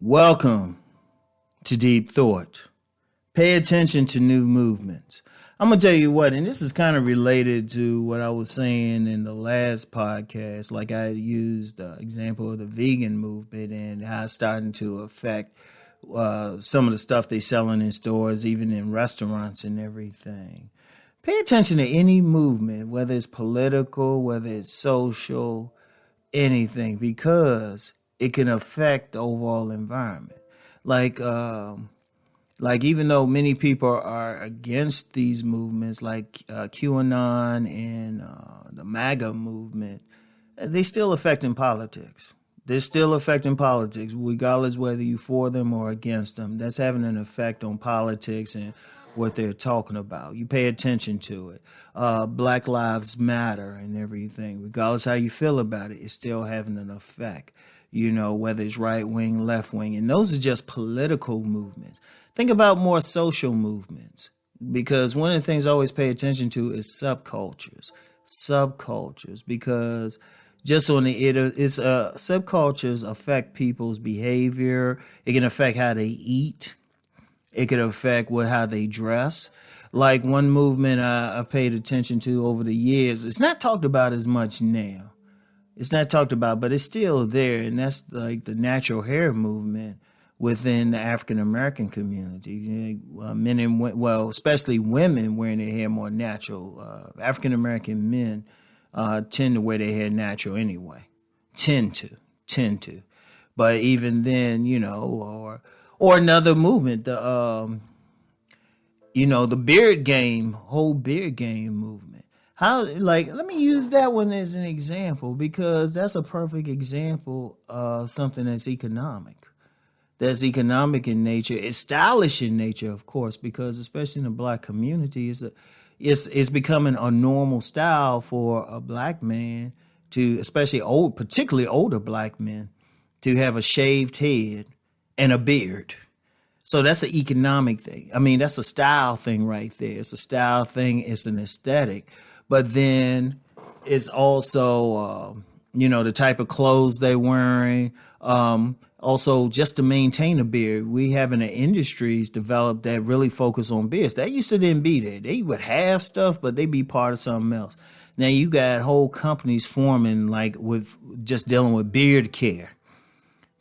Welcome to Deep Thought. Pay attention to new movements. I'm going to tell you what, and this is kind of related to what I was saying in the last podcast. Like I used the example of the vegan movement and how it's starting to affect some of the stuff they selling in stores, even in restaurants and everything. Pay attention to any movement, whether it's political, whether it's social, anything, because it can affect the overall environment. Like even though many people are against these movements, like QAnon and the MAGA movement, they still affecting politics. They're still affecting politics, regardless whether you're for them or against them. That's having an effect on politics and what they're talking about. You pay attention to it. Black Lives Matter and everything, regardless how you feel about it, it's still having an effect. You know, whether it's right wing, left wing, and those are just political movements. Think about more social movements, because one of the things I always pay attention to is subcultures, because just on subcultures affect people's behavior. It can affect how they eat. It can affect how they dress. Like one movement I've paid attention to over the years, it's not talked about as much now. It's not talked about, but it's still there, and that's like the natural hair movement within the African American community. Men and especially women wearing their hair more natural. African American men tend to wear their hair natural anyway. Tend to, but even then, or another movement, the whole beard game movement. Let me use that one as an example, because that's a perfect example of something that's economic. That's economic in nature. It's stylish in nature, of course, because especially in the black community, it's becoming a normal style for a black man to, particularly older black men, to have a shaved head and a beard. So that's an economic thing. I mean, that's a style thing right there. It's a style thing. It's an aesthetic. But then it's also, the type of clothes they're wearing. Also, just to maintain a beard, we have in the industries developed that really focus on beards. That used to didn't be there. They would have stuff, but they be part of something else. Now you got whole companies forming with just dealing with beard care.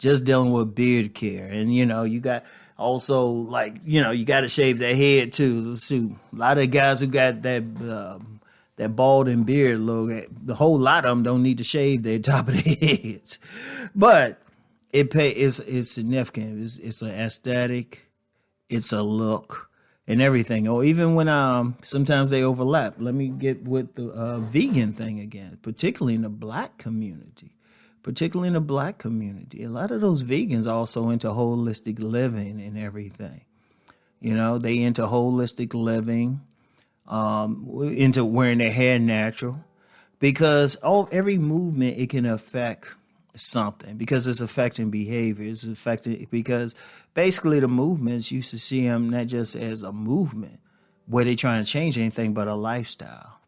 And, you got also you got to shave their head too. A lot of the guys who got that bald and beard look, the whole lot of them don't need to shave their top of their heads. But it's significant. It's an aesthetic, it's a look and everything. Or even when sometimes they overlap. Let me get with the vegan thing again, particularly in the black community. A lot of those vegans also into holistic living and everything. They into holistic living, into wearing their hair natural, because every movement, it can affect something, because it's affecting behavior. It's affecting, because basically the movements, you used to see them not just as a movement where they're trying to change anything, but a lifestyle.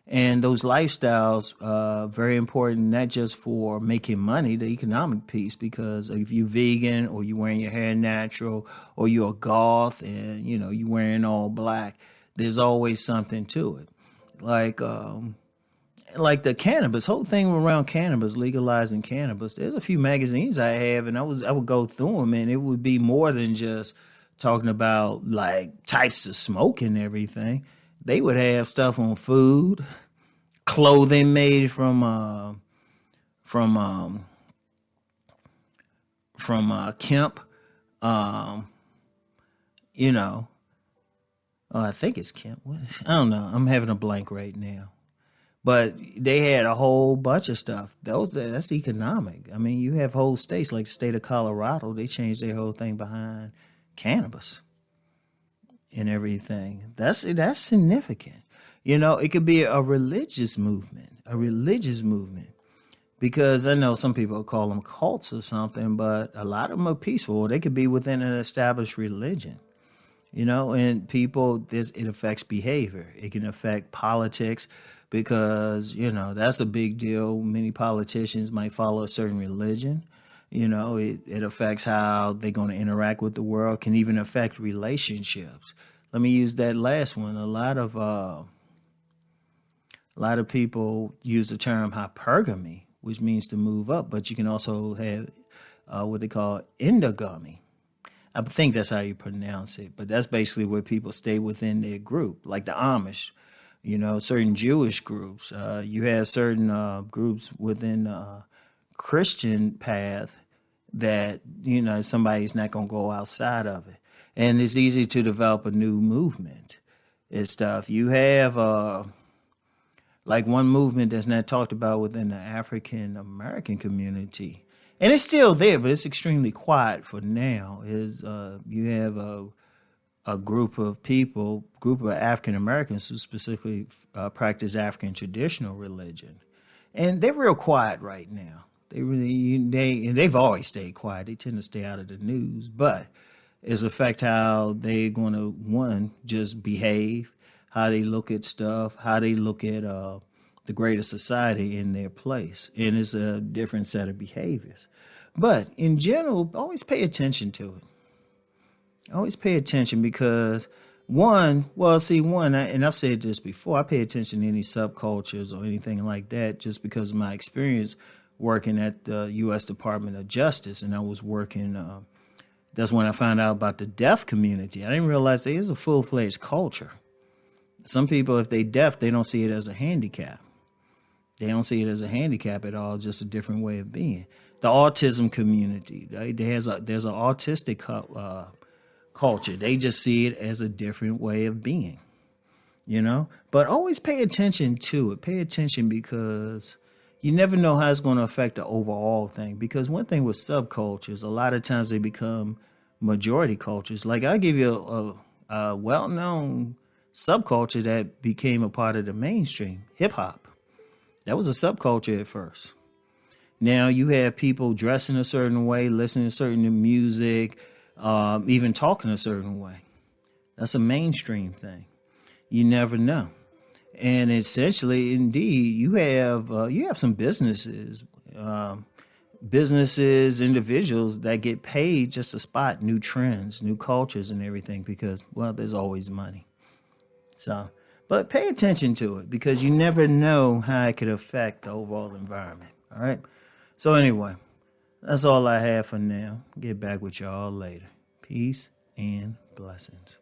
And those lifestyles are very important, not just for making money, the economic piece, because if you're vegan or you're wearing your hair natural or you're a goth and, you're wearing all black, there's always something to it. Like the cannabis, whole thing around cannabis, legalizing cannabis. There's a few magazines I have, and I would go through them, and it would be more than just talking about like types of smoke and everything. They would have stuff on food, clothing made from hemp. I think it's Kent. I don't know. I'm having a blank right now. But they had a whole bunch of stuff. That's economic. I mean, you have whole states like the state of Colorado. They changed their whole thing behind cannabis and everything. That's significant. It could be a religious movement. Because I know some people call them cults or something, but a lot of them are peaceful. They could be within an established religion. And people, it affects behavior. It can affect politics, because, that's a big deal. Many politicians might follow a certain religion. It affects how they're going to interact with the world, can even affect relationships. Let me use that last one. A lot of people use the term hypergamy, which means to move up, but you can also have what they call endogamy. I think that's how you pronounce it, but that's basically where people stay within their group, like the Amish. Certain Jewish groups. You have certain groups within Christian path that somebody's not going to go outside of it, and it's easy to develop a new movement and stuff. You have like one movement that's not talked about within the African American community, and it's still there, but it's extremely quiet for now. Is you have a group of African Americans who specifically practice African traditional religion, and they're real quiet right now. They've always stayed quiet. They tend to stay out of the news, but it's affect how they're going to, one, just behave, how they look at stuff, how they look at the greater society in their place, and it's a different set of behaviors. But in general, always pay attention to it. Always pay attention because and I've said this before, I pay attention to any subcultures or anything like that just because of my experience working at the U.S. Department of Justice, and I was working. That's when I found out about the deaf community. I didn't realize there is a full-fledged culture. Some people, if they deaf, they don't see it as a handicap. They don't see it as a handicap at all, just a different way of being. The autism community, right? There's an autistic culture. They just see it as a different way of being, But always pay attention to it. Pay attention because you never know how it's going to affect the overall thing. Because one thing with subcultures, a lot of times they become majority cultures. Like I'll give you a well-known subculture that became a part of the mainstream, hip hop. That was a subculture at first. Now you have people dressing a certain way, listening to certain music, even talking a certain way. That's a mainstream thing. You never know. And essentially, indeed, you have some businesses, individuals that get paid just to spot new trends, new cultures and everything because, well, there's always money. So, but pay attention to it because you never know how it could affect the overall environment. All right. So anyway, that's all I have for now. Get back with y'all later. Peace and blessings.